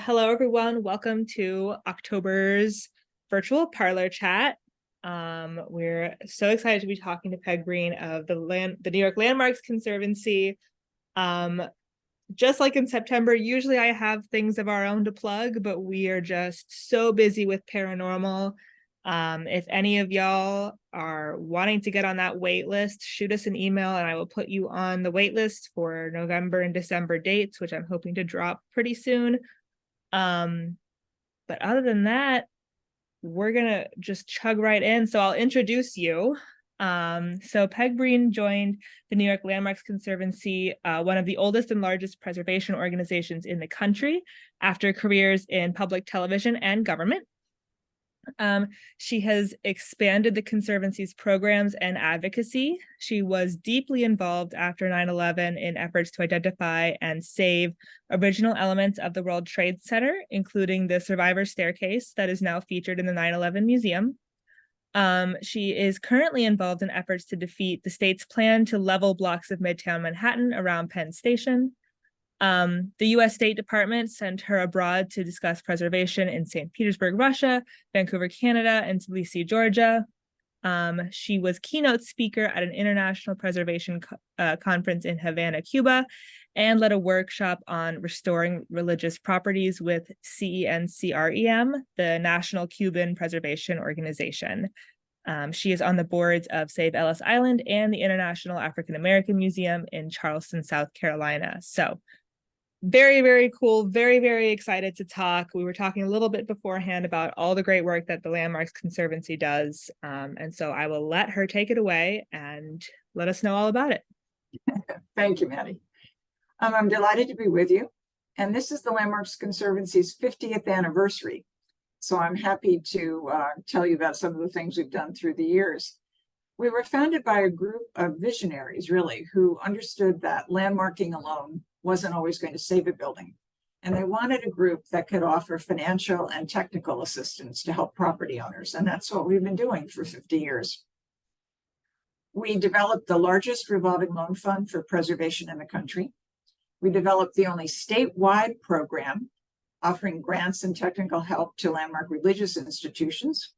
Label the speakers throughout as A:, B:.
A: Hello, everyone. Welcome to October's Virtual Parlor Chat. We're so excited to be talking to Peg Breen of the New York Landmarks Conservancy. Just like in September, usually I have things of our own to plug, but we are just so busy with paranormal. If any of y'all are wanting to get on that wait list, shoot us an email and I will put you on the wait list for November and December dates, which I'm hoping to drop pretty soon. But other than that, we're gonna just chug right in. So I'll introduce you. So Peg Breen joined the New York Landmarks Conservancy, one of the oldest and largest preservation organizations in the country, after careers in public television and government. She has expanded the Conservancy's programs and advocacy. She was deeply involved after 9/11 in efforts to identify and save original elements of the World Trade Center, including the survivor staircase that is now featured in the 9/11 Museum. She is currently involved in efforts to defeat the state's plan to level blocks of Midtown Manhattan around Penn Station. The US State Department sent her abroad to discuss preservation in St. Petersburg, Russia, Vancouver, Canada, and Tbilisi, Georgia. She was keynote speaker at an international preservation conference in Havana, Cuba, and led a workshop on restoring religious properties with CENCREM, the National Cuban Preservation Organization. She is on the boards of Save Ellis Island and the International African American Museum in Charleston, South Carolina. So very, very cool. Very, very excited to talk. We were talking a little bit beforehand about all the great work that the Landmarks Conservancy does. And so I will let her take it away and let us know all about it.
B: Thank you, Maddie. I'm delighted to be with you. And this is the Landmarks Conservancy's 50th anniversary. So I'm happy to tell you about some of the things we've done through the years. We were founded by a group of visionaries, really, who understood that landmarking alone wasn't always going to save a building. And they wanted a group that could offer financial and technical assistance to help property owners. And that's what we've been doing for 50 years. We developed the largest revolving loan fund for preservation in the country. We developed the only statewide program offering grants and technical help to landmark religious institutions.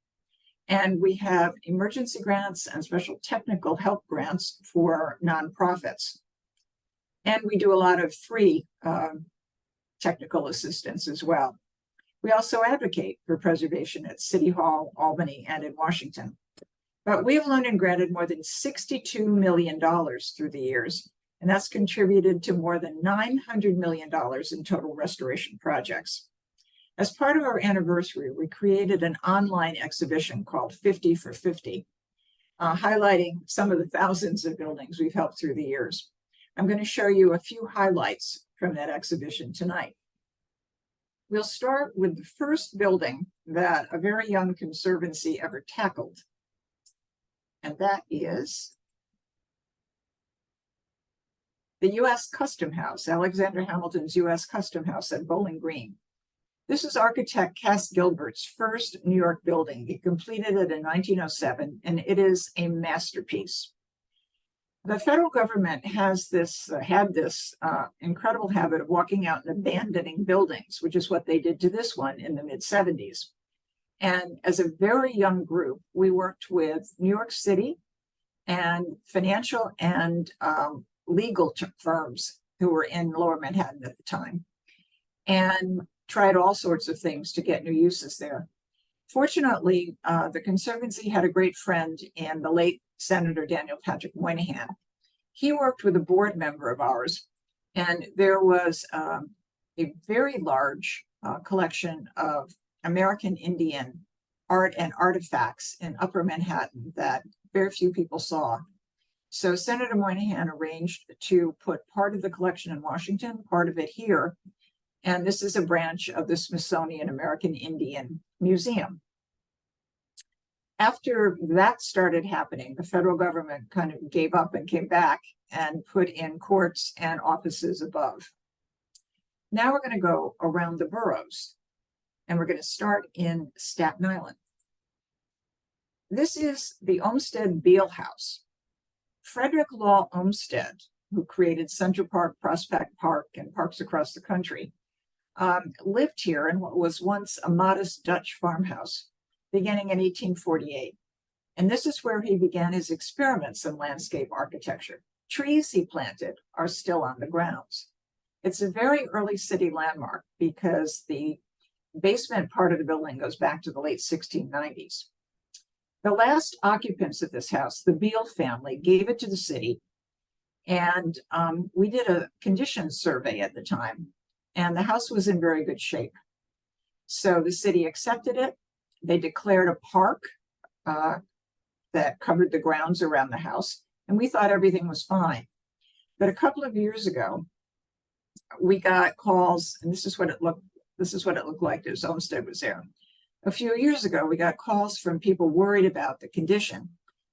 B: And we have emergency grants and special technical help grants for nonprofits. And we do a lot of free technical assistance as well. We also advocate for preservation at City Hall, Albany, and in Washington. But we've loaned and granted more than $62 million through the years, and that's contributed to more than $900 million in total restoration projects. As part of our anniversary, we created an online exhibition called 50 for 50, highlighting some of the thousands of buildings we've helped through the years. I'm going to show you a few highlights from that exhibition tonight. We'll start with the first building that a very young conservancy ever tackled, and that is the U.S. Custom House, Alexander Hamilton's U.S. Custom House at Bowling Green. This is architect Cass Gilbert's first New York building. He completed it in 1907, and it is a masterpiece. The federal government has had this incredible habit of walking out and abandoning buildings, which is what they did to this one in the mid-70s. And as a very young group, we worked with New York City and financial and legal firms who were in Lower Manhattan at the time, and tried all sorts of things to get new uses there. Fortunately, the Conservancy had a great friend in the late Senator Daniel Patrick Moynihan. He worked with a board member of ours, and there was a very large collection of American Indian art and artifacts in Upper Manhattan that very few people saw. So Senator Moynihan arranged to put part of the collection in Washington, part of it here, and this is a branch of the Smithsonian American Indian Museum. After that started happening, the federal government kind of gave up and came back and put in courts and offices above. Now we're going to go around the boroughs, and we're going to start in Staten Island. This is the Olmsted Beale House. Frederick Law Olmsted, who created Central Park, Prospect Park, and parks across the country, lived here in what was once a modest Dutch farmhouse, beginning in 1848. And this is where he began his experiments in landscape architecture. Trees he planted are still on the grounds. It's a very early city landmark because the basement part of the building goes back to the late 1690s. The last occupants of this house, the Beale family, gave it to the city. And we did a condition survey at the time, and the house was in very good shape. So the city accepted it. They declared a park that covered the grounds around the house, and we thought everything was fine. But a couple of years ago, we got calls, and this is what it looked like. As Olmsted was there. A few years ago, we got calls from people worried about the condition.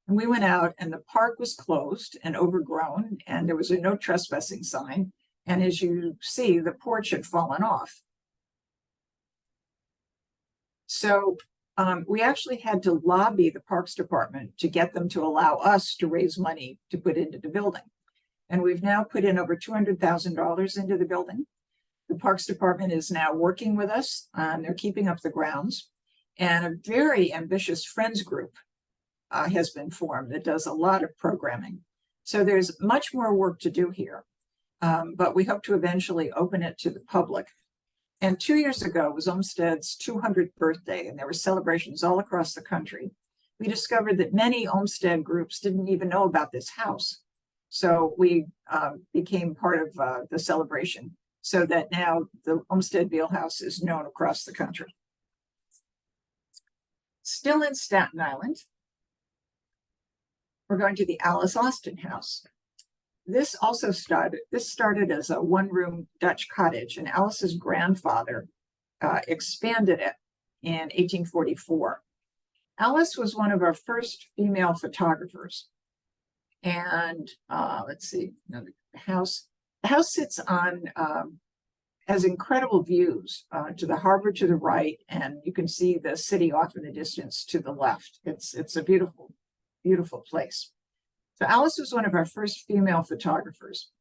B: And we went out, and the park was closed and overgrown, and there was a no trespassing sign. And as you see, the porch had fallen off. So we actually had to lobby the Parks Department to get them to allow us to raise money to put into the building. And we've now put in over $200,000 into the building. The Parks Department is now working with us. They're keeping up the grounds. And a very ambitious friends group has been formed that does a lot of programming. So there's much more work to do here. But we hope to eventually open it to the public. And 2 years ago was Olmsted's 200th birthday, and there were celebrations all across the country. We discovered that many Olmsted groups didn't even know about this house. So we became part of the celebration, so that now the Olmsted Beale House is known across the country. Still in Staten Island, we're going to the Alice Austen House. This started as a one-room Dutch cottage, and Alice's grandfather expanded it in 1844. Alice was one of our first female photographers. And let's see, the house sits on, has incredible views to the harbor to the right, and you can see the city off in the distance to the left. It's a beautiful, beautiful place. So Alice was one of our first female photographers,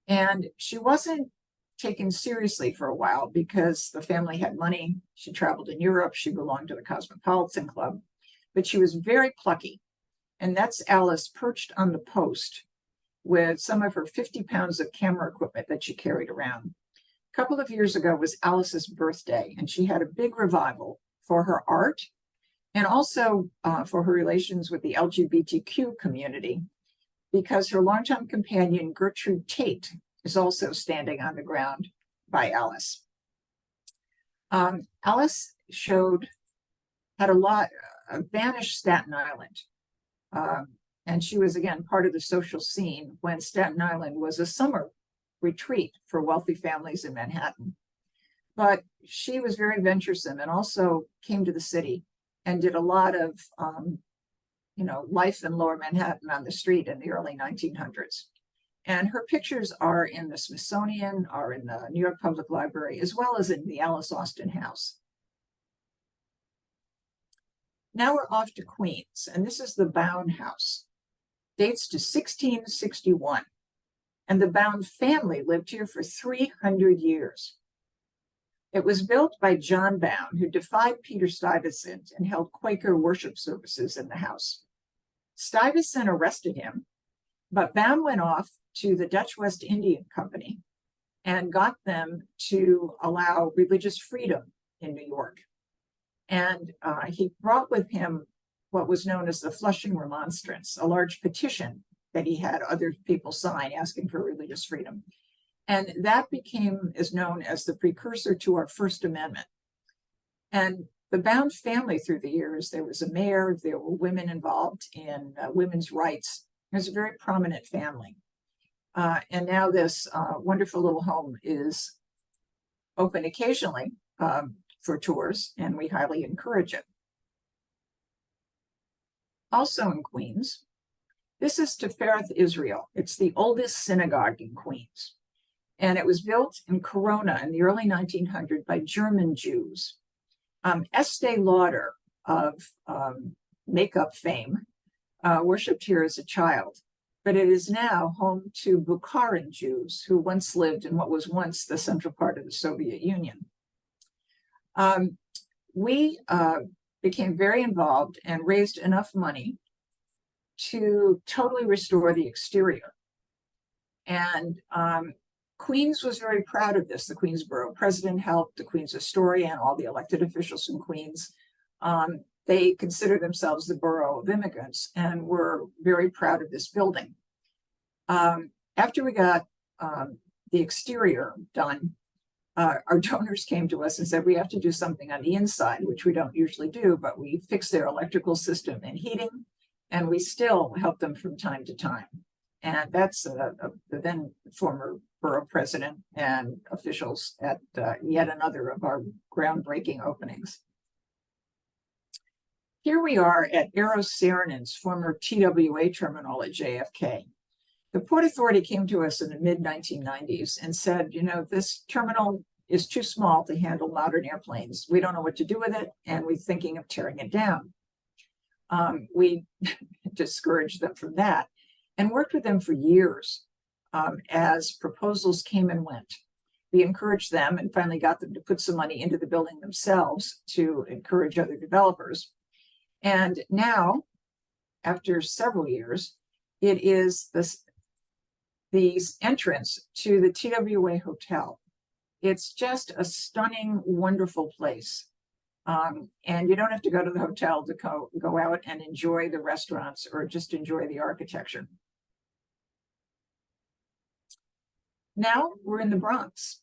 B: and she wasn't taken seriously for a while because the family had money. She traveled in Europe. She belonged to the Cosmopolitan Club, but she was very plucky. And that's Alice perched on the post with some of her 50 pounds of camera equipment that she carried around. A couple of years ago was Alice's birthday, and she had a big revival for her art and also for her relations with the LGBTQ community, because her longtime companion, Gertrude Tate, is also standing on the ground by Alice. Alice had a vanished Staten Island. And she was, again, part of the social scene when Staten Island was a summer retreat for wealthy families in Manhattan. But she was very venturesome and also came to the city and did a lot of, life in Lower Manhattan on the street in the early 1900s. And her pictures are in the Smithsonian, are in the New York Public Library, as well as in the Alice Austen House. Now we're off to Queens, and this is the Bound House. Dates to 1661, and the Bound family lived here for 300 years. It was built by John Bound, who defied Peter Stuyvesant and held Quaker worship services in the house. Stuyvesant arrested him, but Bound went off to the Dutch West India Company and got them to allow religious freedom in New York. And he brought with him what was known as the Flushing Remonstrance, a large petition that he had other people sign asking for religious freedom. And that is known as the precursor to our First Amendment. And the Bound family through the years, there was a mayor, there were women involved in women's rights. It was a very prominent family. And now this wonderful little home is open occasionally for tours, and we highly encourage it. Also in Queens, this is Tifereth Israel. It's the oldest synagogue in Queens. And it was built in Corona in the early 1900s by German Jews. Estee Lauder of makeup fame worshipped here as a child. but it is now home to Bukharan Jews who once lived in what was once the central part of the Soviet Union. We became very involved and raised enough money to totally restore the exterior. And Queens was very proud of this. The Queens Borough President helped, the Queens historian, all the elected officials from Queens. They consider themselves the borough of immigrants and were very proud of this building. After we got the exterior done, our donors came to us and said, we have to do something on the inside, which we don't usually do, but we fixed their electrical system and heating, and we still help them from time to time. And that's the then former borough president and officials at yet another of our groundbreaking openings. Here we are at Eros Saarinen's former TWA terminal at JFK. The Port Authority came to us in the mid-1990s and said, you know, this terminal is too small to handle modern airplanes. We don't know what to do with it, and we're thinking of tearing it down. We discouraged them from that and worked with them for years as proposals came and went. We encouraged them and finally got them to put some money into the building themselves to encourage other developers. And now, after several years, it is the entrance to the TWA Hotel. It's just a stunning, wonderful place. And you don't have to go to the hotel to go out and enjoy the restaurants or just enjoy the architecture. Now we're in the Bronx.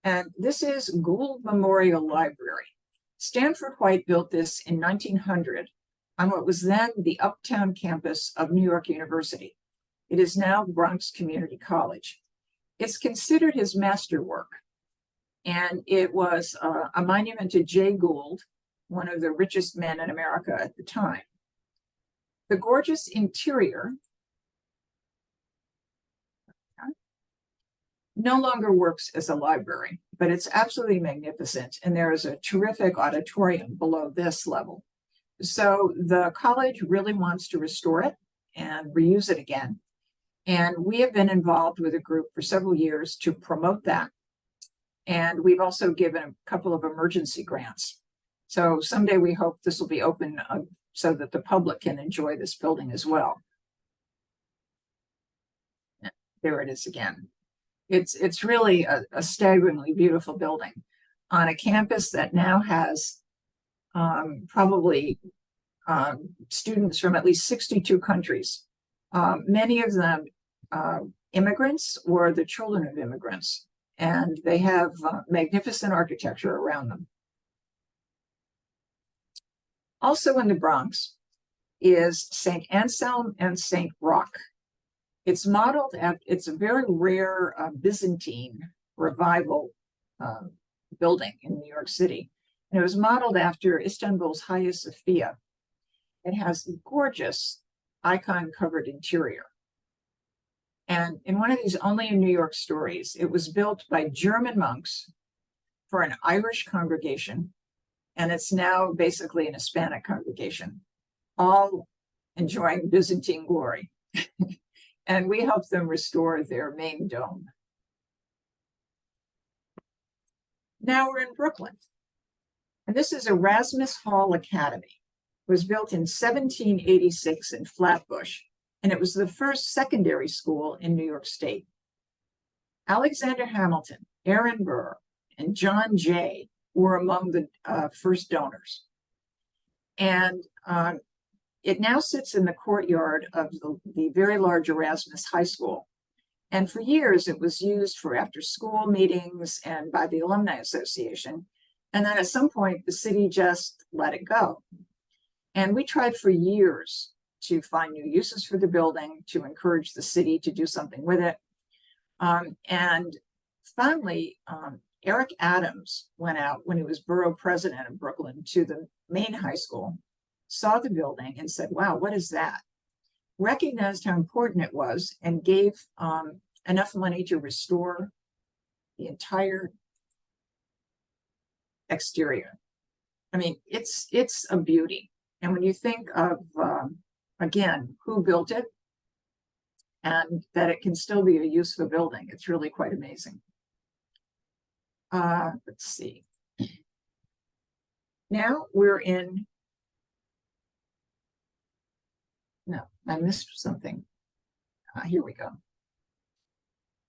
B: And this is Gould Memorial Library. Stanford White built this in 1900 on what was then the uptown campus of New York University. It is now Bronx Community College. It's considered his masterwork, and it was a monument to Jay Gould, one of the richest men in America at the time. The gorgeous interior no longer works as a library, but it's absolutely magnificent, and there is a terrific auditorium below this level. So the college really wants to restore it and reuse it again. And we have been involved with a group for several years to promote that. And we've also given a couple of emergency grants. So someday we hope this will be open so that the public can enjoy this building as well. There it is again. It's really a staggeringly beautiful building on a campus that now has probably students from at least 62 countries. Many of them immigrants or the children of immigrants, and they have magnificent architecture around them. Also in the Bronx is St. Anselm and St. Roch. It's modeled after, it's a very rare Byzantine revival building in New York City. And it was modeled after Istanbul's Hagia Sophia. It has a gorgeous icon-covered interior. And in one of these only in New York stories, it was built by German monks for an Irish congregation, and it's now basically an Hispanic congregation, all enjoying Byzantine glory. And we helped them restore their main dome. Now we're in Brooklyn. And this is Erasmus Hall Academy. It was built in 1786 in Flatbush, and it was the first secondary school in New York State. Alexander Hamilton, Aaron Burr, and John Jay were among the first donors. And it now sits in the courtyard of the very large Erasmus High School. And for years, it was used for after-school meetings and by the Alumni Association. And then at some point, the city just let it go. And we tried for years to find new uses for the building, to encourage the city to do something with it. And finally, Eric Adams went out when he was borough president of Brooklyn to the main high school, saw the building and said, wow, what is that? Recognized how important it was and gave enough money to restore the entire exterior. I mean, it's a beauty. And when you think of, again, who built it, and that it can still be a useful building. It's really quite amazing. Let's see. Now we're in, no, I missed something. Here we go.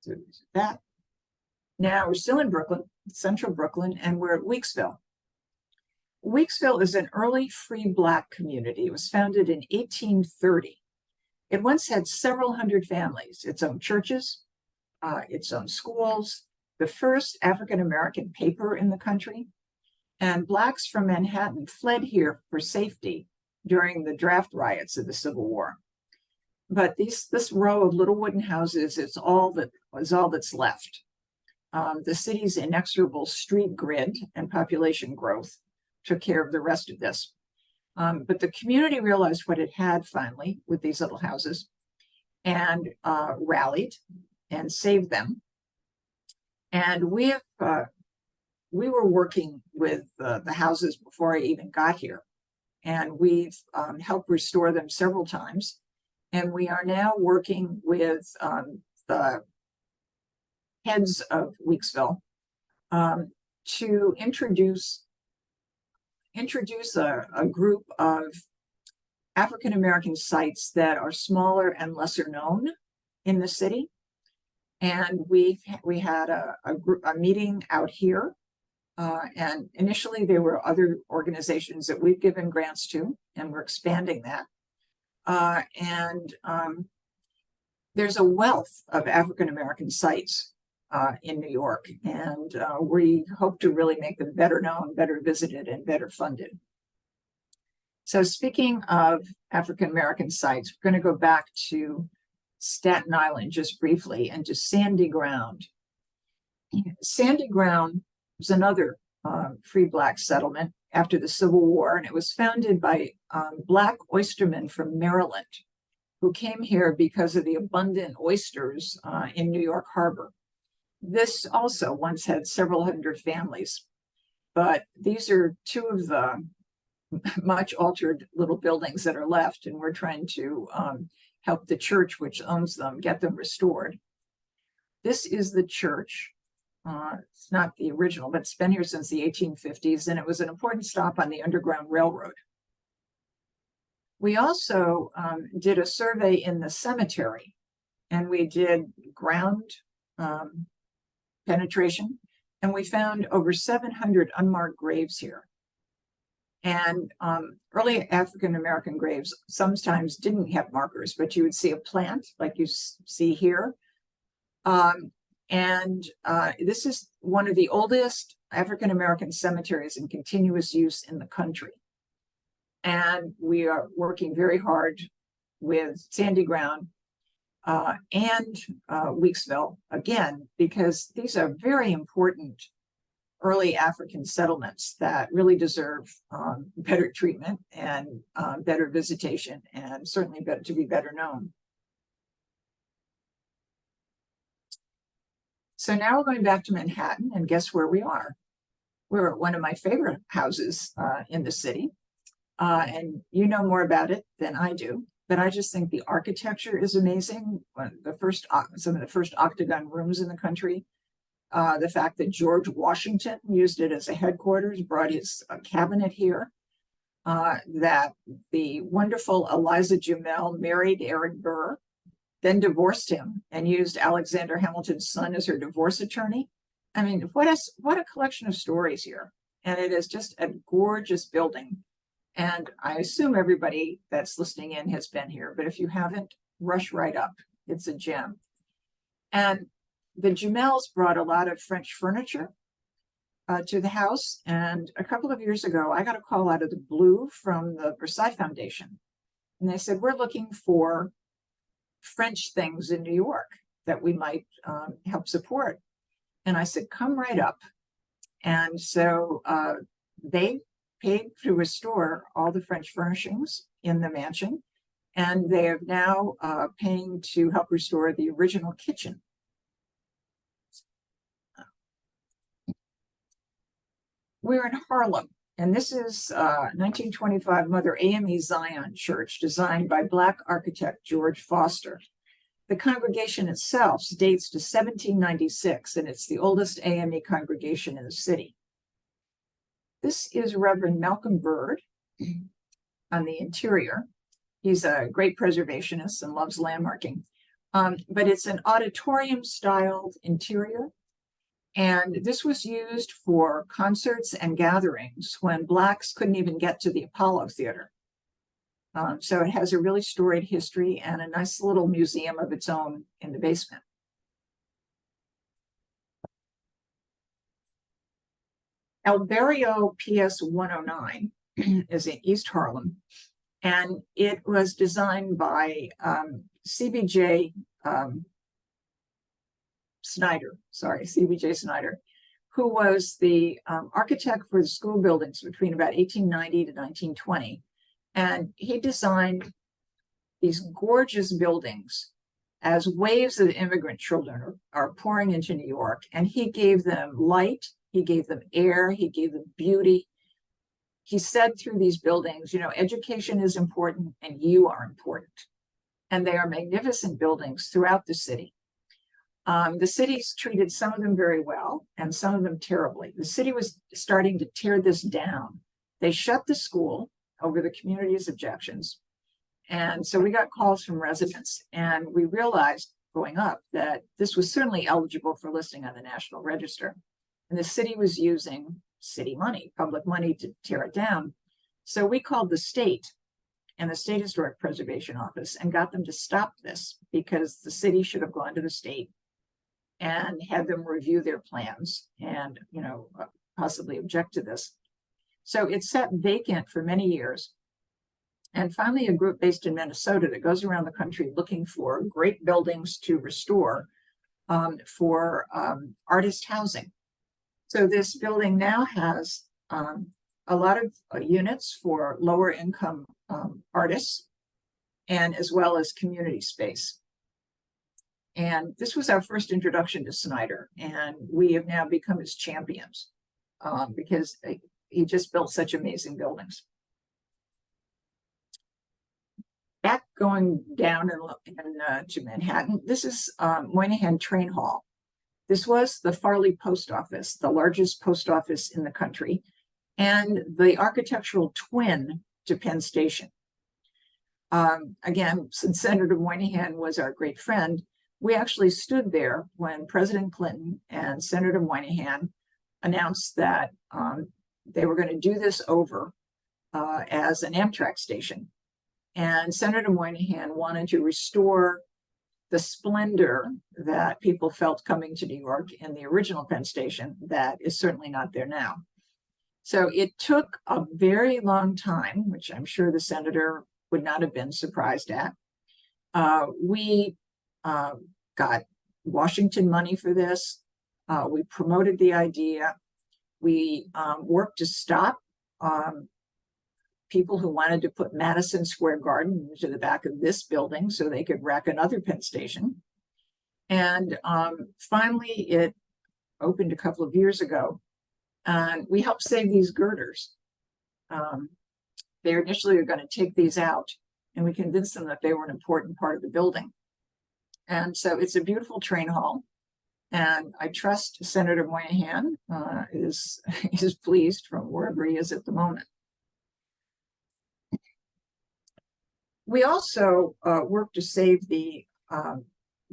B: So that. Now we're still in Brooklyn, central Brooklyn, and we're at Weeksville. Weeksville is an early free Black community. It was founded in 1830. It once had several hundred families, its own churches, its own schools, the first African-American paper in the country, and Blacks from Manhattan fled here for safety during the draft riots of the Civil War. But this row of little wooden houses is all that's left. The city's inexorable street grid and population growth took care of the rest of this. But the community realized what it had finally with these little houses and rallied and saved them. And we were working with the houses before I even got here. And we've helped restore them several times. And we are now working with the heads of Weeksville to introduce a group of African-American sites that are smaller and lesser known in the city. And we had a meeting out here. And initially there were other organizations that we've given grants to, and we're expanding that. There's a wealth of African-American sites in New York, and we hope to really make them better known, better visited, and better funded. So speaking of African-American sites, we're going to go back to Staten Island just briefly and to Sandy Ground. Sandy Ground was another free Black settlement after the Civil War, and it was founded by Black oystermen from Maryland who came here because of the abundant oysters in New York Harbor. This also once had several hundred families, but these are two of the much altered little buildings that are left, and we're trying to help the church which owns them get them restored. This is the church. It's not the original, but it's been here since the 1850s, and it was an important stop on the Underground Railroad. We also did a survey in the cemetery, and we did ground penetration, and we found over 700 unmarked graves here. And early African-American graves sometimes didn't have markers, but you would see a plant like you see here. This is one of the oldest African-American cemeteries in continuous use in the country. And we are working very hard with Sandy Ground and Weeksville, again, because these are very important early African settlements that really deserve better treatment and better visitation, and certainly better to be better known. So now we're going back to Manhattan, and guess where we are? We're at one of my favorite houses in the city. And you know more about it than I do, but I just think the architecture is amazing. Some of the first octagon rooms in the country. The fact that George Washington used it as a headquarters, brought his cabinet here. That the wonderful Eliza Jumel married Eric Burr, then divorced him and used Alexander Hamilton's son as her divorce attorney. I mean, what a collection of stories here. And it is just a gorgeous building. And I assume everybody that's listening in has been here, but if you haven't, rush right up. It's a gem. And the Jumels brought a lot of French furniture to the house. And a couple of years ago, I got a call out of the blue from the Versailles Foundation. And they said, we're looking for French things in New York that we might help support. And I said, come right up. And so they paid to restore all the French furnishings in the mansion. And they are now paying to help restore the original kitchen. We're in Harlem, and this is 1925 Mother AME Zion Church, designed by Black architect George Foster. The congregation itself dates to 1796, and it's the oldest AME congregation in the city. This is Reverend Malcolm Bird on the interior. He's a great preservationist and loves landmarking. But it's an auditorium-styled interior. And this was used for concerts and gatherings when Blacks couldn't even get to the Apollo Theater. So it has a really storied history and a nice little museum of its own in the basement. El Barrio PS 109 is in East Harlem, and it was designed by CBJ Snyder, who was the architect for the school buildings between about 1890 to 1920. And he designed these gorgeous buildings as waves of immigrant children are pouring into New York. And he gave them light, he gave them air, he gave them beauty. He said through these buildings, you know, education is important and you are important. And they are magnificent buildings throughout the city. The city's treated some of them very well and some of them terribly. The city was starting to tear this down. They shut the school over the community's objections. And so we got calls from residents, and we realized going up that this was certainly eligible for listing on the National Register. And the city was using city money, public money, to tear it down. So we called the state and the State Historic Preservation Office and got them to stop this, because the city should have gone to the state and had them review their plans and, you know, possibly object to this. So it sat vacant for many years. And finally, a group based in Minnesota that goes around the country looking for great buildings to restore for artist housing. So this building now has a lot of units for lower income artists, and as well as community space. And this was our first introduction to Snyder, and we have now become his champions because he just built such amazing buildings. Back going down to Manhattan, this is Moynihan Train Hall. This was the Farley Post Office, the largest post office in the country, and the architectural twin to Penn Station. Again, since Senator Moynihan was our great friend, we actually stood there when President Clinton and Senator Moynihan announced that they were going to do this over as an Amtrak station. And Senator Moynihan wanted to restore the splendor that people felt coming to New York in the original Penn Station that is certainly not there now. So it took a very long time, which I'm sure the senator would not have been surprised at. We got Washington money for this. We promoted the idea. We worked to stop people who wanted to put Madison Square Garden into the back of this building so they could wreck another Penn Station. And finally, it opened a couple of years ago. And we helped save these girders. They initially were going to take these out, and we convinced them that they were an important part of the building. And so it's a beautiful train hall. And I trust Senator Moynihan is pleased from wherever he is at the moment. We also worked to save the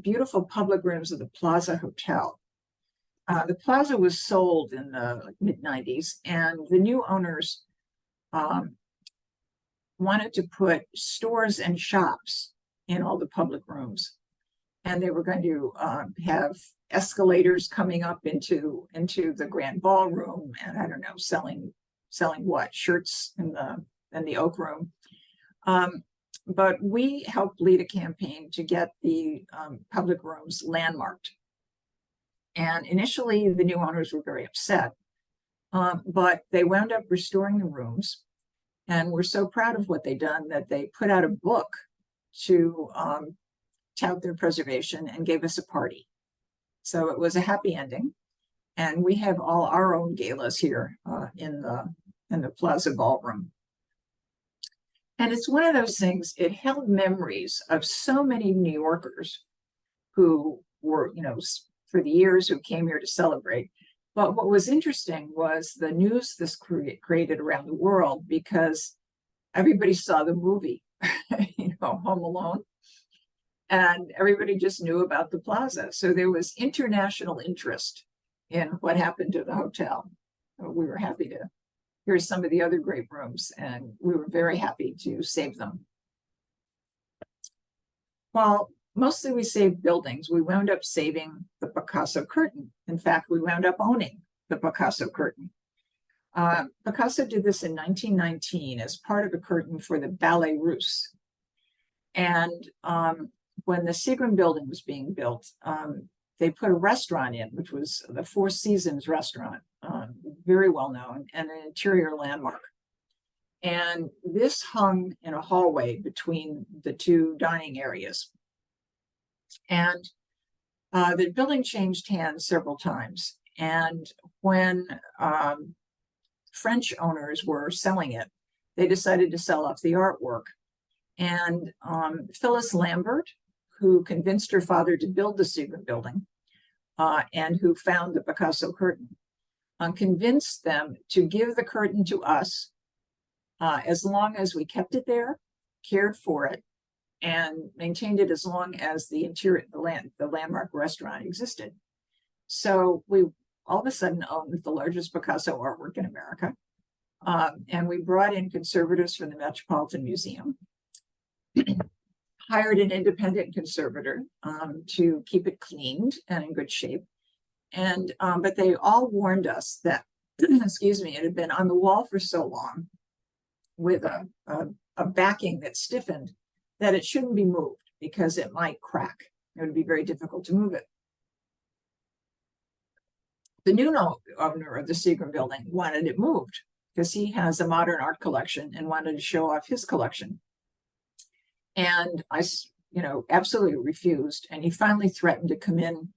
B: beautiful public rooms of the Plaza Hotel. The Plaza was sold in the mid-90s, and the new owners wanted to put stores and shops in all the public rooms. And they were going to have escalators coming up into the grand ballroom, and I don't know, selling what, shirts in the Oak Room. But we helped lead a campaign to get the public rooms landmarked. And initially, the new owners were very upset, but they wound up restoring the rooms, and we're so proud of what they've done that they put out a book to tout their preservation and gave us a party. So it was a happy ending, and we have all our own galas here in the Plaza Ballroom. And it's one of those things, it held memories of so many New Yorkers who were, for the years who came here to celebrate. But what was interesting was the news this created around the world, because everybody saw the movie, Home Alone, and everybody just knew about the plaza. So there was international interest in what happened to the hotel. We were happy to hear some of the other great rooms, and we were very happy to save them. Well, mostly we saved buildings. We wound up saving the Picasso curtain. In fact, we wound up owning the Picasso curtain. Picasso did this in 1919 as part of a curtain for the Ballet Russe. And when the Seagram building was being built, they put a restaurant in, which was the Four Seasons restaurant, very well known, and an interior landmark. And this hung in a hallway between the two dining areas. And the building changed hands several times. And when French owners were selling it, they decided to sell off the artwork. And Phyllis Lambert, who convinced her father to build the Seagram building, and who found the Picasso curtain, convinced them to give the curtain to us as long as we kept it there, cared for it, and maintained it as long as the landmark restaurant existed. So we all of a sudden owned the largest Picasso artwork in America. And we brought in conservators from the Metropolitan Museum, hired an independent conservator to keep it cleaned and in good shape. And but they all warned us that, excuse me, it had been on the wall for so long with a backing that stiffened that it shouldn't be moved because it might crack. It would be very difficult to move it. The new owner of the Seagram building wanted it moved because he has a modern art collection and wanted to show off his collection. And I, absolutely refused. And he finally threatened to come in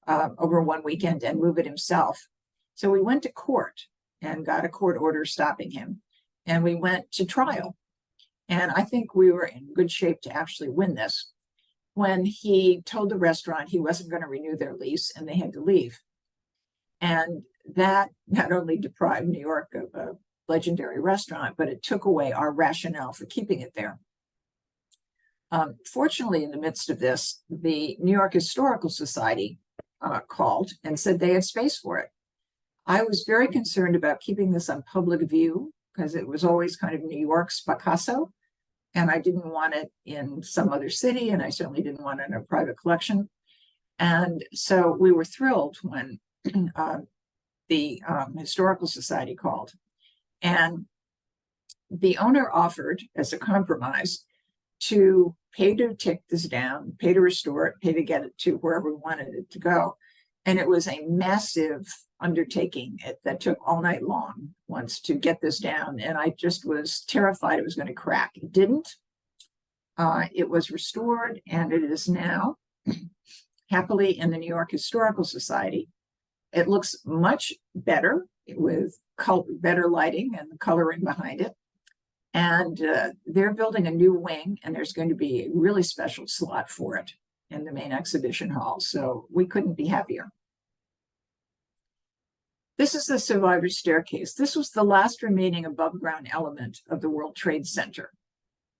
B: over one weekend and move it himself. So we went to court and got a court order stopping him. And we went to trial. And I think we were in good shape to actually win this when he told the restaurant he wasn't going to renew their lease and they had to leave. And that not only deprived New York of a legendary restaurant, but it took away our rationale for keeping it there. Fortunately, in the midst of this, the New York Historical Society called and said they had space for it. I was very concerned about keeping this on public view because it was always kind of New York's Picasso, and I didn't want it in some other city, and I certainly didn't want it in a private collection. And so we were thrilled when the Historical Society called. And the owner offered, as a compromise, to pay to take this down, pay to restore it, pay to get it to wherever we wanted it to go. And it was a massive undertaking that took all night long once to get this down. And I just was terrified it was going to crack. It didn't. It was restored, and it is now happily in the New York Historical Society. It looks much better with better lighting and the coloring behind it. And they're building a new wing, and there's going to be a really special slot for it in the main exhibition hall. So we couldn't be happier. This is the survivor's staircase. This was the last remaining above ground element of the World Trade Center.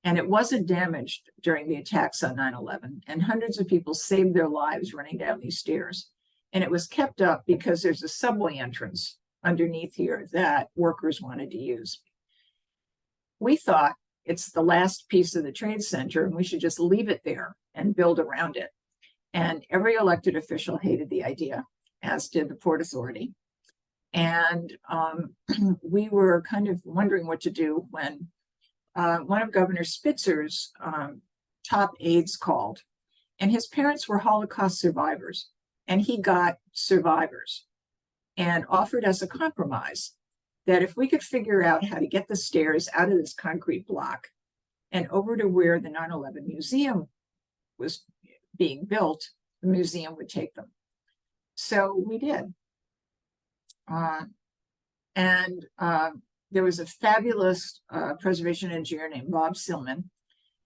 B: And it wasn't damaged during the attacks on 9/11. And hundreds of people saved their lives running down these stairs. And it was kept up because there's a subway entrance underneath here that workers wanted to use. We thought it's the last piece of the trade center and we should just leave it there and build around it. And every elected official hated the idea, as did the Port Authority. And we were kind of wondering what to do when one of Governor Spitzer's top aides called, and his parents were Holocaust survivors, and he got survivors and offered us a compromise that if we could figure out how to get the stairs out of this concrete block and over to where the 9/11 museum was being built, the museum would take them. So we did. There was a fabulous preservation engineer named Bob Silman,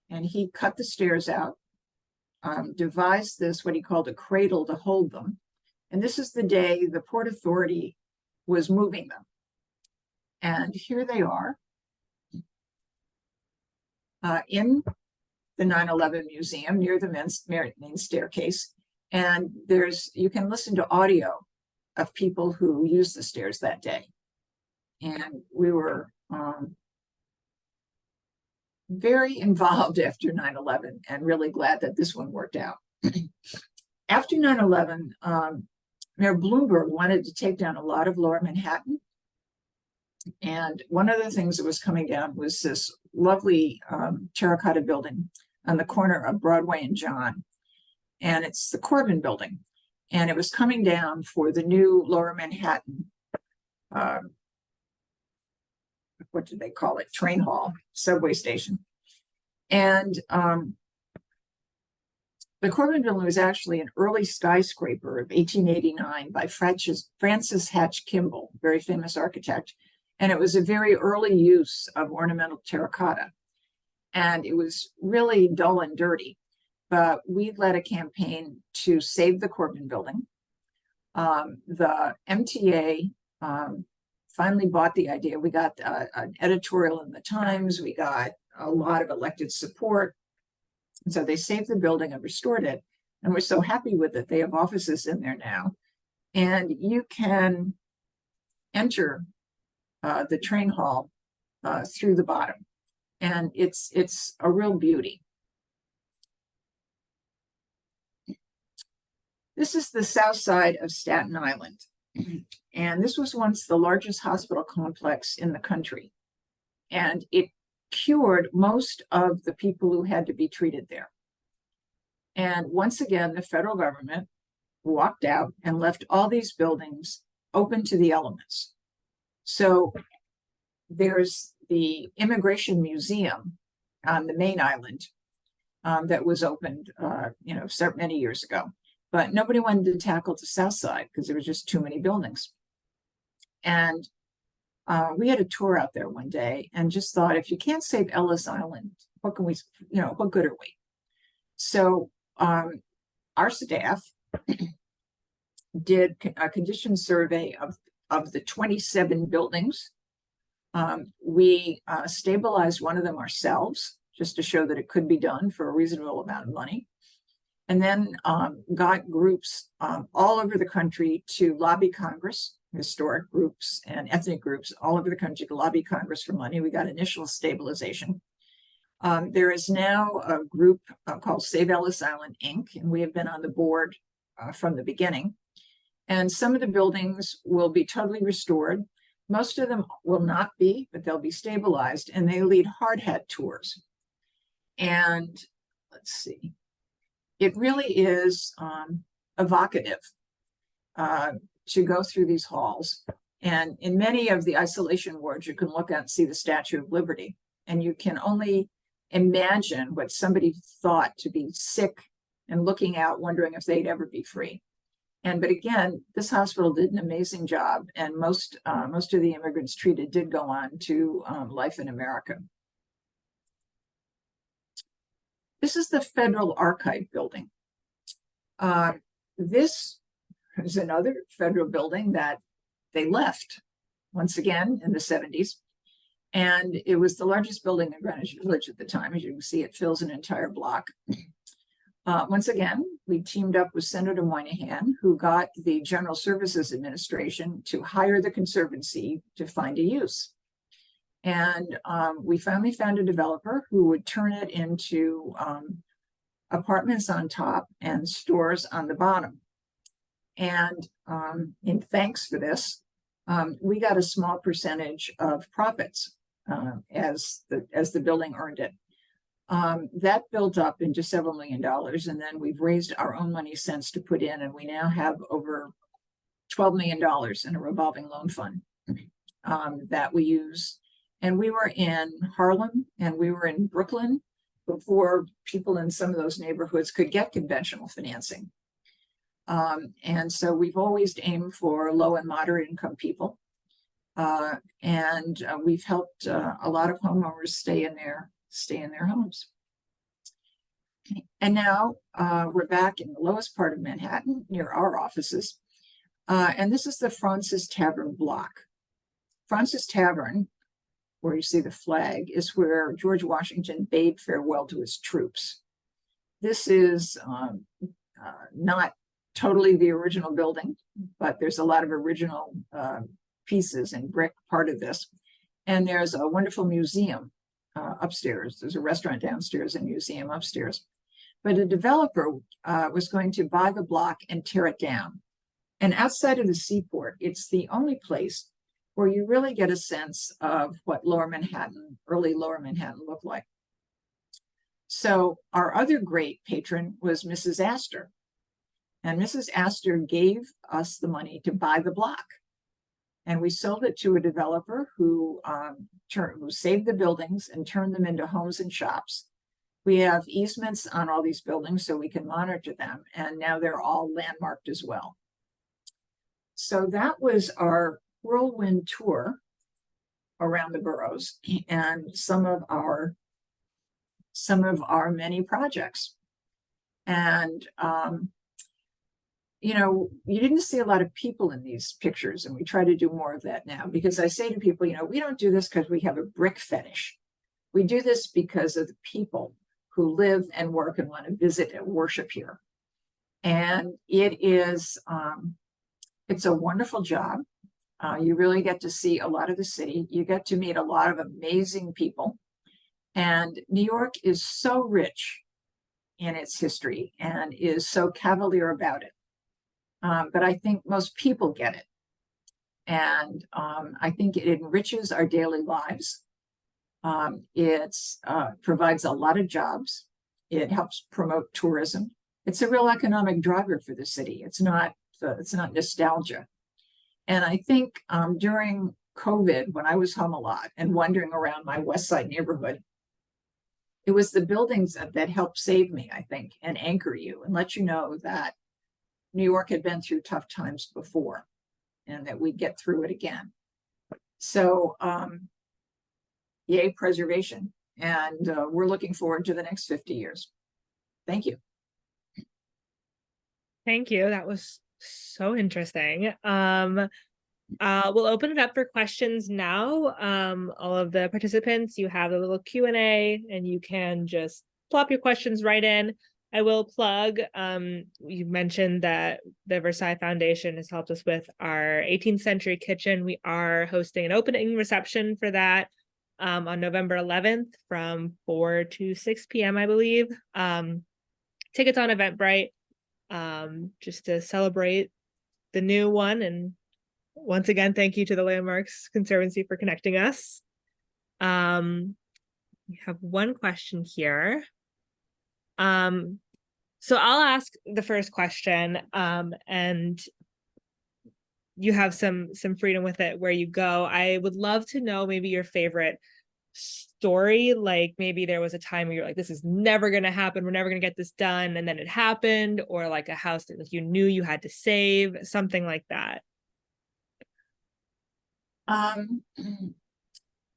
B: and he cut the stairs out devised this, what he called a cradle to hold them. And this is the day the Port Authority was moving them. And here they are in the 9/11 Museum near the main staircase. And you can listen to audio of people who used the stairs that day. And we were very involved after 9/11 and really glad that this one worked out. After 9/11, Mayor Bloomberg wanted to take down a lot of Lower Manhattan. And one of the things that was coming down was this lovely terracotta building on the corner of Broadway and John. And it's the Corbin building. And it was coming down for the new Lower Manhattan, what did they call it? Train hall, subway station. And the Corbin building was actually an early skyscraper of 1889 by Francis Hatch Kimball, very famous architect. And it was a very early use of ornamental terracotta. And it was really dull and dirty. But we led a campaign to save the Corbin building. The MTA finally bought the idea. We got an editorial in the Times. We got a lot of elected support. And so they saved the building and restored it. And we're so happy with it. They have offices in there now. And you can enter the train hall through the bottom. And it's a real beauty. This is the south side of Staten Island. And this was once the largest hospital complex in the country. And it cured most of the people who had to be treated there. And once again, the federal government walked out and left all these buildings open to the elements. So there's the Immigration Museum on the main island that was opened, many years ago. But nobody wanted to tackle the south side because there was just too many buildings. And we had a tour out there one day and just thought, if you can't save Ellis Island, what can we, what good are we? So our staff did a condition survey of the 27 buildings. We stabilized one of them ourselves just to show that it could be done for a reasonable amount of money. And then got groups all over the country to lobby Congress, historic groups and ethnic groups all over the country to lobby Congress for money. We got initial stabilization. There is now a group called Save Ellis Island, Inc., and we have been on the board from the beginning. And some of the buildings will be totally restored. Most of them will not be, but they'll be stabilized, and they lead hard hat tours. And let's see. It really is evocative to go through these halls. And in many of the isolation wards, you can look out and see the Statue of Liberty. And you can only imagine what somebody thought to be sick and looking out, wondering if they'd ever be free. But again, this hospital did an amazing job. And most of the immigrants treated did go on to life in America. This is the Federal Archive building. This is another federal building that they left once again in the 70s. And it was the largest building in Greenwich Village at the time. As you can see, it fills an entire block. Once again, we teamed up with Senator Moynihan, who got the General Services Administration to hire the Conservancy to find a use. And we finally found a developer who would turn it into apartments on top and stores on the bottom. And in thanks for this, we got a small percentage of profits as the building earned it. That built up into several $1 million, and then we've raised our own money since to put in, and we now have over $12 million in a revolving loan fund that we use. And we were in Harlem and we were in Brooklyn before people in some of those neighborhoods could get conventional financing. And so we've always aimed for low and moderate income people. And we've helped a lot of homeowners stay in their homes. And now we're back in the lowest part of Manhattan near our offices. And this is the Francis Tavern block. Francis Tavern, where you see the flag, is where George Washington bade farewell to his troops. This is not totally the original building, but there's a lot of original pieces and brick part of this. And there's a wonderful museum upstairs. There's a restaurant downstairs and museum upstairs. But a developer was going to buy the block and tear it down. And outside of the seaport, it's the only place where you really get a sense of what Lower Manhattan, early Lower Manhattan looked like. So our other great patron was Mrs. Astor. And Mrs. Astor gave us the money to buy the block. And we sold it to a developer who saved the buildings and turned them into homes and shops. We have easements on all these buildings so we can monitor them. And now they're all landmarked as well. So that was our whirlwind tour around the boroughs and some of our many projects. And you know, you didn't see a lot of people in these pictures, and we try to do more of that now, because I say to people, you know, we don't do this because we have a brick fetish. We do this because of the people who live and work and want to visit and worship here. And it is, it's a wonderful job. You really get to see a lot of the city. You get to meet a lot of amazing people. And New York is so rich in its history and is so cavalier about it. But I think most people get it. And I think it enriches our daily lives. It provides a lot of jobs. It helps promote tourism. It's a real economic driver for the city. It's not nostalgia. And I think during COVID, when I was home a lot and wandering around my West Side neighborhood, it was the buildings that helped save me, I think, and anchor you and let you know that New York had been through tough times before and that we'd get through it again. So yay, preservation. And we're looking forward to the next 50 years. Thank you.
A: Thank you. That was so interesting. We'll open it up for questions now. All of the participants, you have a little Q&A and you can just plop your questions right in. I will plug, you mentioned that the Versailles Foundation has helped us with our 18th century kitchen. We are hosting an opening reception for that on November 11th from 4 to 6 p.m., I believe. Tickets on Eventbrite, just to celebrate the new one. And once again, thank you to the Landmarks Conservancy for connecting us. We have one question here. So I'll ask the first question, and you have some freedom with it where you go. I would love to know maybe your favorite story, like maybe there was a time where you're like, this is never going to happen, we're never going to get this done, and then it happened, or like a house that you knew you had to save, something like that.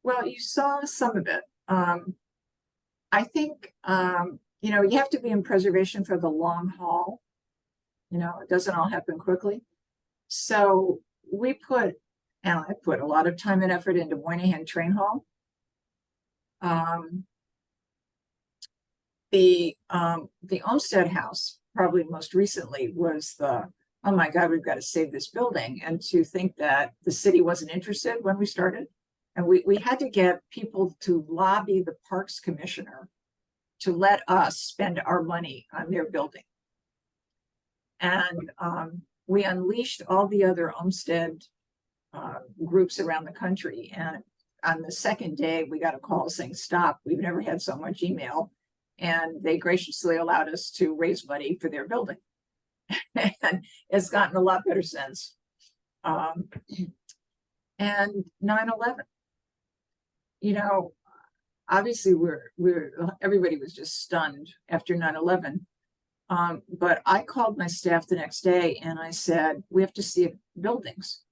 B: Well, you saw some of it. I think you know, you have to be in preservation for the long haul. You know, it doesn't all happen quickly. So we put, and I put a lot of time and effort into Moynihan Train Hall. The Olmsted House, probably most recently, was the, oh my God, we've got to save this building. And to think that the city wasn't interested when we started. And we had to get people to lobby the Parks Commissioner to let us spend our money on their building. And we unleashed all the other Olmsted groups around the country. And on the second day, we got a call saying, stop, we've never had so much email. And they graciously allowed us to raise money for their building. And it's gotten a lot better since. And 9/11, you know, obviously everybody was just stunned after 9/11. But I called my staff the next day and I said, we have to see buildings.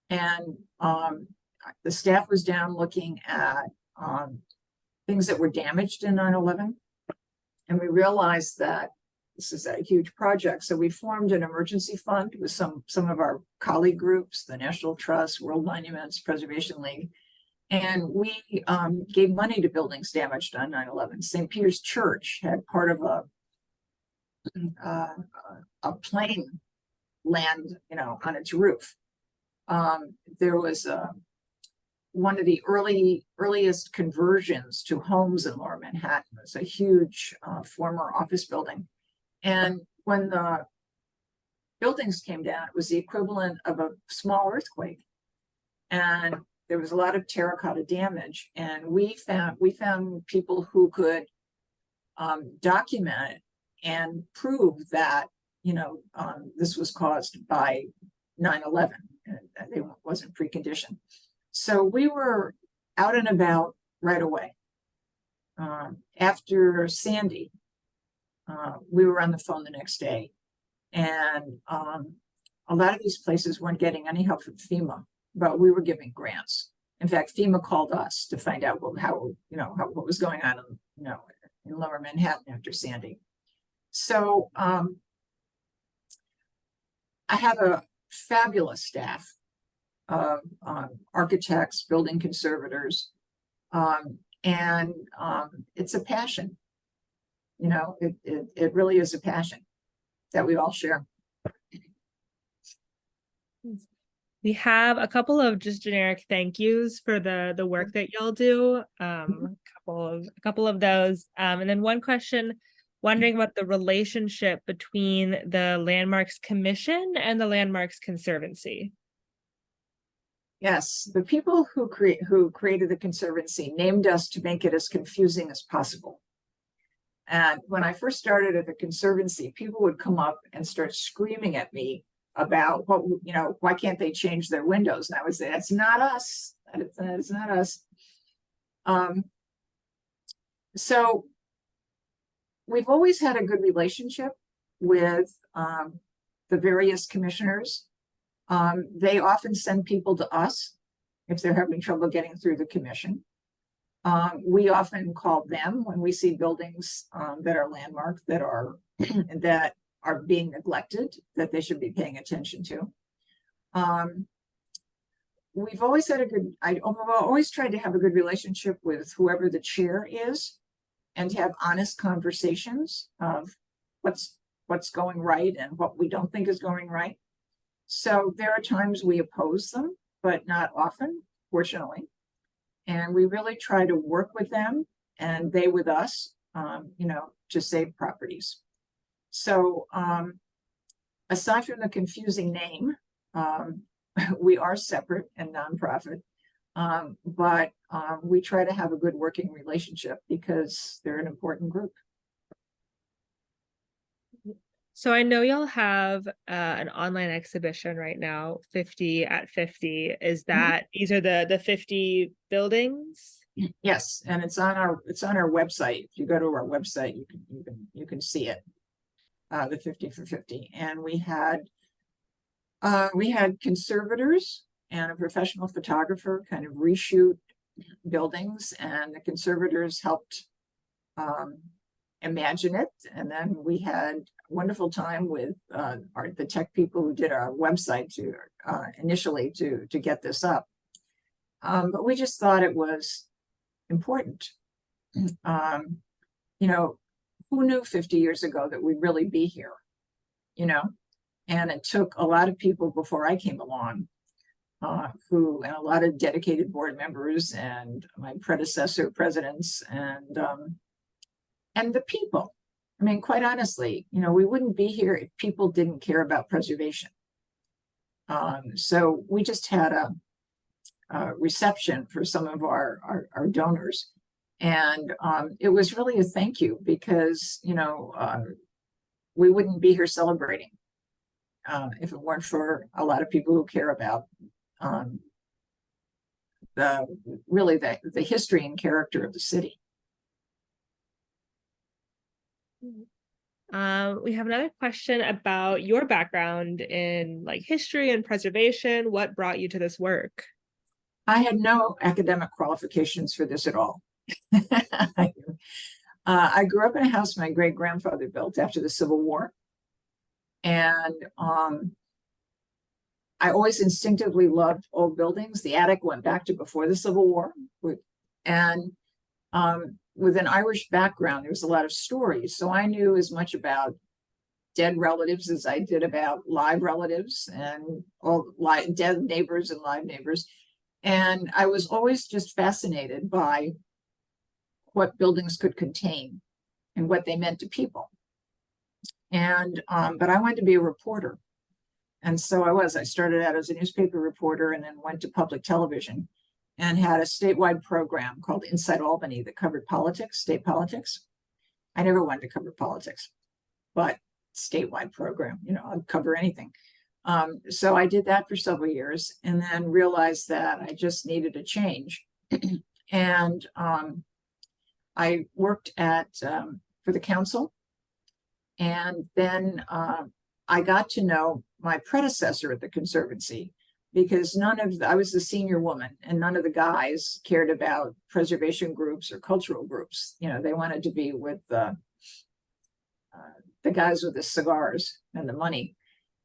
B: And the staff was down looking at things that were damaged in 9/11. And we realized that this is a huge project. So we formed an emergency fund with some of our colleague groups, the National Trust, World Monuments Preservation League. And we gave money to buildings damaged on 9/11. St. Peter's Church had part of a plane land, on its roof. There was one of the earliest conversions to homes in Lower Manhattan. It was a huge former office building. And when the buildings came down, it was the equivalent of a small earthquake. And there was a lot of terracotta damage. And we found people who could document and prove that, this was caused by 9/11. And it wasn't preconditioned. So we were out and about right away. After Sandy, we were on the phone the next day, and a lot of these places weren't getting any help from FEMA, but we were giving grants. In fact, FEMA called us to find out what was going on in Lower Manhattan after Sandy. So I have a fabulous staff of architects, building conservators, and it's a passion. It really is a passion that we all share.
A: We have a couple of just generic thank yous for the work that y'all do. A couple of those, and then one question, wondering about the relationship between the Landmarks Commission and the Landmarks Conservancy.
B: Yes, the people who created the Conservancy named us to make it as confusing as possible. And when I first started at the Conservancy, people would come up and start screaming at me about why can't they change their windows? And I would say, that's not us. That is not us. So we've always had a good relationship with the various commissioners. They often send people to us if they're having trouble getting through the commission. We often call them when we see buildings that are landmarked, that are being neglected, that they should be paying attention to. We've always had I've always tried to have a good relationship with whoever the chair is, and to have honest conversations of what's going right and what we don't think is going right. So there are times we oppose them, but not often, fortunately. And we really try to work with them and they with us, to save properties. So aside from the confusing name, we are separate and nonprofit, but we try to have a good working relationship because they're an important group.
A: So I know y'all have an online exhibition right now, 50 at 50. Is that these are the 50 buildings?
B: Yes, and it's on our website. If you go to our website, you can see it. The 50 for 50, and we had conservators and a professional photographer kind of reshoot buildings, and the conservators helped imagine it, and then we had a wonderful time with the tech people who did our website initially to get this up, but we just thought it was important. Who knew 50 years ago that we'd really be here, and it took a lot of people before I came along, and a lot of dedicated board members and my predecessor presidents and the people. I mean, quite honestly, we wouldn't be here if people didn't care about preservation. So we just had a reception for some of our donors. And it was really a thank you because, we wouldn't be here celebrating if it weren't for a lot of people who care about the history and character of the city.
A: We have another question about your background in history and preservation. What brought you to this work?
B: I had no academic qualifications for this at all. I grew up in a house my great grandfather built after the Civil War. And I always instinctively loved old buildings. The attic went back to before the Civil War. And with an Irish background, there was a lot of stories. So I knew as much about dead relatives as I did about live relatives, and all dead neighbors and live neighbors. And I was always just fascinated by what buildings could contain and what they meant to people. And but I wanted to be a reporter. And so I started out as a newspaper reporter and then went to public television and had a statewide program called Inside Albany that covered politics, state politics. I never wanted to cover politics, but statewide program, I'd cover anything. So I did that for several years and then realized that I just needed a change. And I worked for the council. And then I got to know my predecessor at the Conservancy, because I was the senior woman and none of the guys cared about preservation groups or cultural groups. They wanted to be with the guys with the cigars and the money.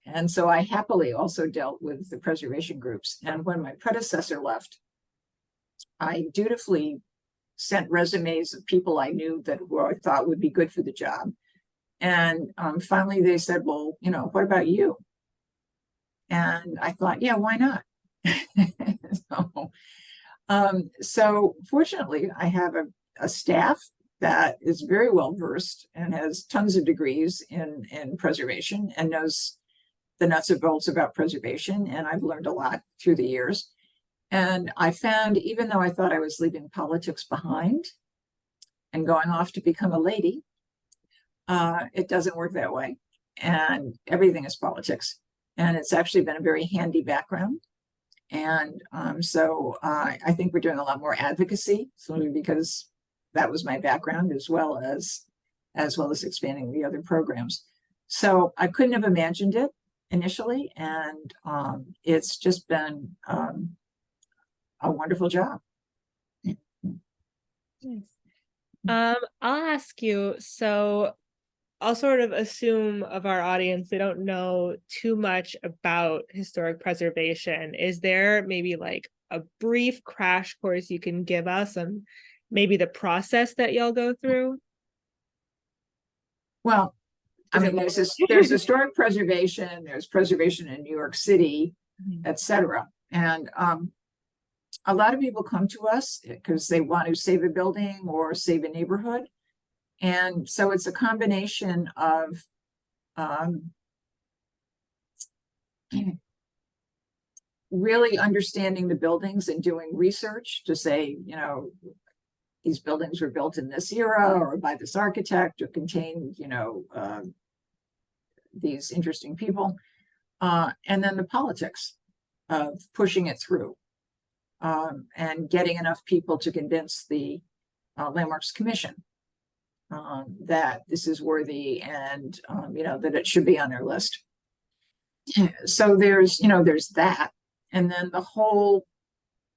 B: And so I happily also dealt with the preservation groups. And when my predecessor left, I dutifully sent resumes of people I knew who I thought would be good for the job. And finally they said, well, what about you? And I thought, yeah, why not? So fortunately, I have a staff that is very well versed and has tons of degrees in preservation and knows the nuts and bolts about preservation. And I've learned a lot through the years. And I found, even though I thought I was leaving politics behind and going off to become a lady, it doesn't work that way. And everything is politics. And it's actually been a very handy background. And so I think we're doing a lot more advocacy, solely because that was my background, as well as expanding the other programs. So I couldn't have imagined it initially, and it's just been a wonderful job.
A: Nice. I'll ask you, so I'll sort of assume of our audience, they don't know too much about historic preservation. Is there maybe like a brief crash course you can give us on maybe the process that y'all go through?
B: Well, I mean, there's historic preservation, there's preservation in New York City, etc. And a lot of people come to us because they want to save a building or save a neighborhood. And so it's a combination of really understanding the buildings and doing research to say, these buildings were built in this era or by this architect or contain, these interesting people. And then the politics of pushing it through and getting enough people to convince the Landmarks Commission that this is worthy and that it should be on their list. So there's that, and then the whole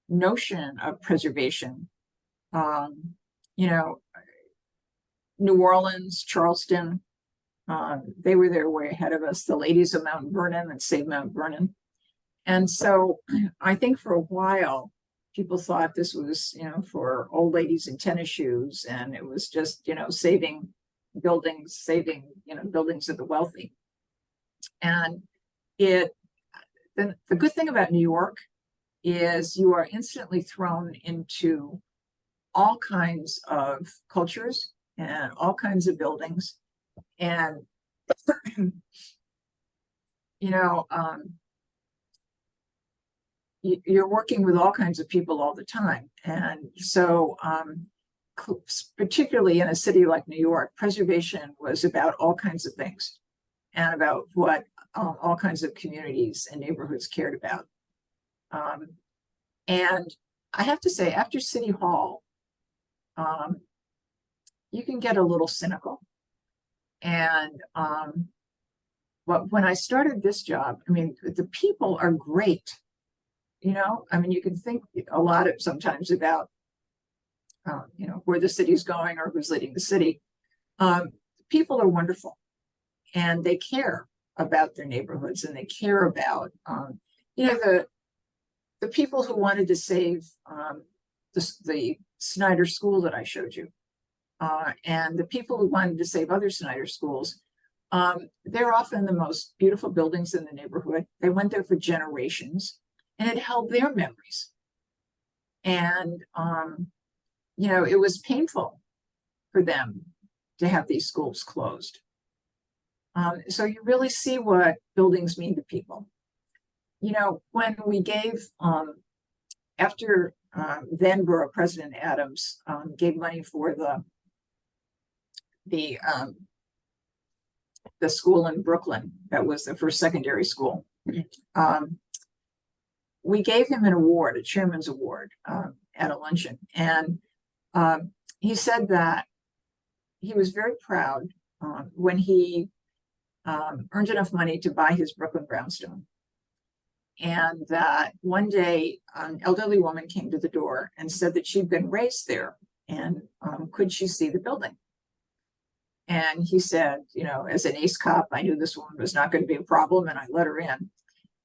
B: notion of preservation. New Orleans, Charleston, they were there way ahead of us. The ladies of Mount Vernon and saved Mount Vernon, and so I think for a while people thought this was, for old ladies in tennis shoes, and it was just, saving buildings, buildings of the wealthy. And the good thing about New York is you are instantly thrown into all kinds of cultures and all kinds of buildings. And, you're working with all kinds of people all the time. And so particularly in a city like New York, preservation was about all kinds of things and about what all kinds of communities and neighborhoods cared about. And I have to say, after City Hall, you can get a little cynical. And but when I started this job, I mean, the people are great. You can think a lot sometimes about you know, where the city's going or who's leading the city. People are wonderful, and they care about their neighborhoods, and they care about, you know, the people who wanted to save the Snyder School that I showed you, and the people who wanted to save other Snyder schools. They're often the most beautiful buildings in the neighborhood. They went there for generations, and it held their memories. And, you know, it was painful for them to have these schools closed. So you really see what buildings mean to people. You know, when we gave, after then Borough President Adams gave money for the school in Brooklyn, that was the first secondary school. We gave him an award, a chairman's award, at a luncheon. And he said that he was very proud when he earned enough money to buy his Brooklyn brownstone. And that one day an elderly woman came to the door and said that she'd been raised there, and could she see the building? And he said, you know, as an ace cop, I knew this woman was not going to be a problem, and I let her in.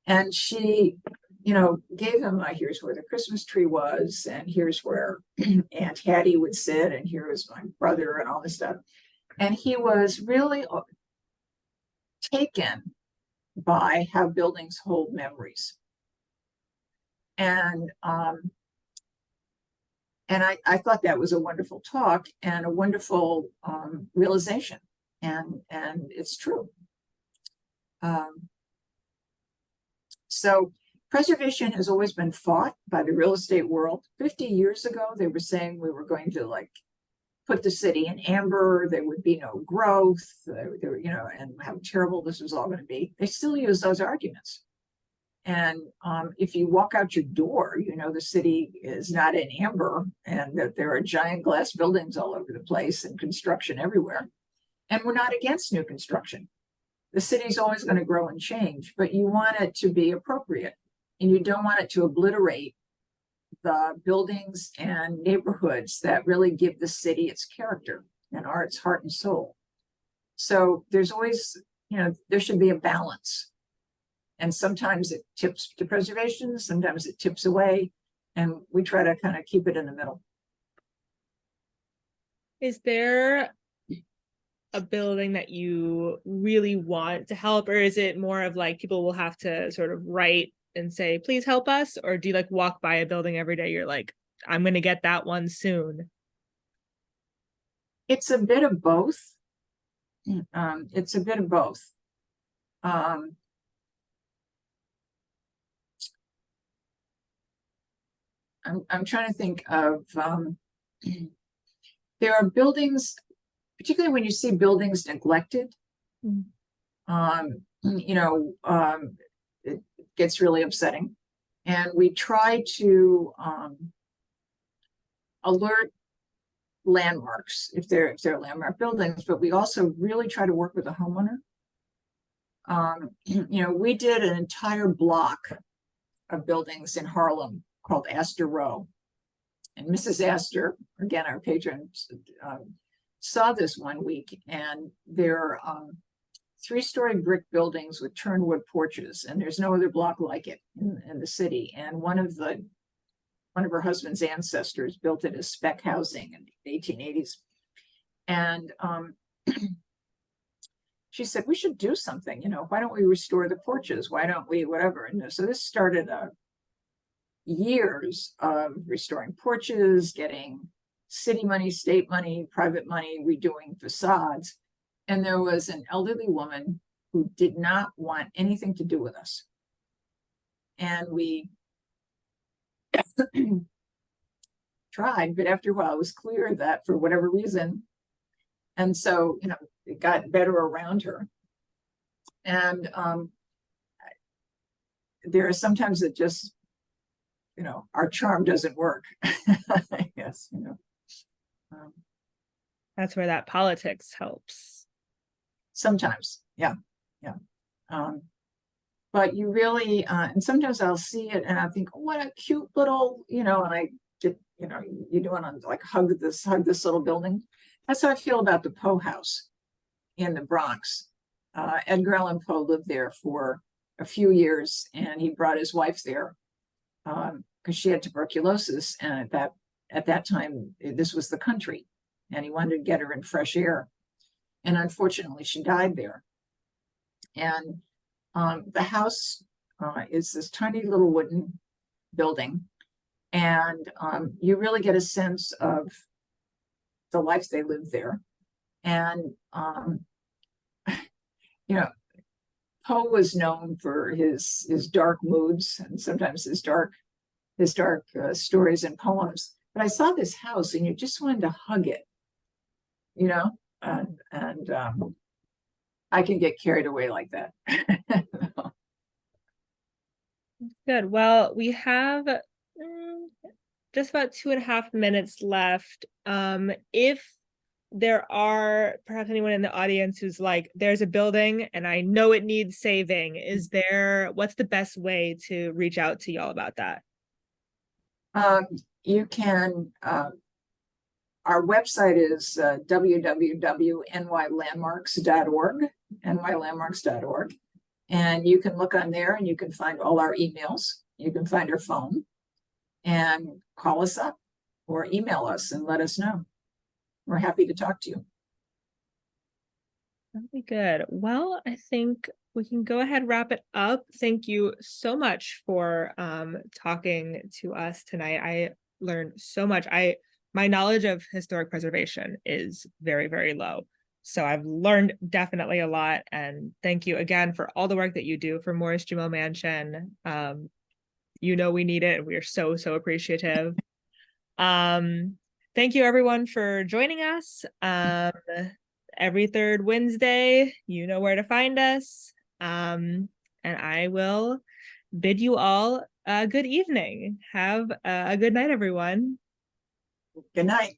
B: And she, you know, gave him here's where the Christmas tree was, and here's where Aunt Hattie would sit, and here was my brother, and all this stuff. And he was really taken by how buildings hold memories. And I thought that was a wonderful talk and a wonderful realization, and it's true. So preservation has always been fought by the real estate world. 50 years ago, they were saying we were going to like put the city in amber, there would be no growth, there, you know, and how terrible this was all going to be. They still use those arguments. And if you walk out your door, you know, the city is not in amber, and that there are giant glass buildings all over the place and construction everywhere. And we're not against new construction. The city's always going to grow and change, but you want it to be appropriate, and you don't want it to obliterate the buildings and neighborhoods that really give the city its character and are its heart and soul. So there's always, you know, there should be a balance. And sometimes it tips to preservation, sometimes it tips away, and we try to kind of keep it in the middle.
A: Is there a building that you really want to help, or is it more of like people will have to sort of write and say, please help us? Or do you like walk by a building every day, you're like, I'm going to get that one soon?
B: It's a bit of both. It's a bit of both. I'm trying to think of, there are buildings, particularly when you see buildings neglected, you know, it gets really upsetting. And we try to alert landmarks if they're landmark buildings, but we also really try to work with the homeowner. You know, we did an entire block of buildings in Harlem called Astor Row. And Mrs. Astor, again, our patron, saw this one week, and they're 3-story brick buildings with turnwood porches, and there's no other block like it in the city. And one of her husband's ancestors built it as spec housing in the 1880s. And she said, we should do something, you know, why don't we restore the porches? Why don't we, whatever? And so this started years of restoring porches, getting city money, state money, private money, redoing facades. And there was an elderly woman who did not want anything to do with us. And we tried, but after a while it was clear that for whatever reason, and so, you know, it got better around her. And there are sometimes that just, you know, our charm doesn't work. I guess, you know.
A: That's where that politics helps.
B: Sometimes, yeah. But you really, and sometimes I'll see it and I think, oh, what a cute little, you know, and I you don't want to like hug this little building. That's how I feel about the Poe House in the Bronx. Edgar Allan Poe lived there for a few years, and he brought his wife there because she had tuberculosis, and at that time this was the country, and he wanted to get her in fresh air, and unfortunately she died there. And the house is this tiny little wooden building, and you really get a sense of the life they lived there. And Poe was known for his dark moods and sometimes his dark stories and poems. But I saw this house, and you just wanted to hug it, and I can get carried away like that.
A: Good. Well, we have just about 2.5 minutes left. If there are perhaps anyone in the audience who's like, there's a building and I know it needs saving, what's the best way to reach out to y'all about that?
B: You can, our website is www.nylandmarks.org, and you can look on there and you can find all our emails. You can find our phone and call us up or email us and let us know. We're happy to talk to you.
A: That'd be good. Well, I think we can go ahead and wrap it up. Thank you so much for talking to us tonight. I learned so much. My knowledge of historic preservation is very, very low. So I've learned definitely a lot. And thank you again for all the work that you do for Morris-Jumel Mansion. We need it, and we are so, so appreciative. Thank you everyone for joining us. Every third Wednesday, you know where to find us. And I will bid you all a good evening. Have a good night, everyone.
B: Good night.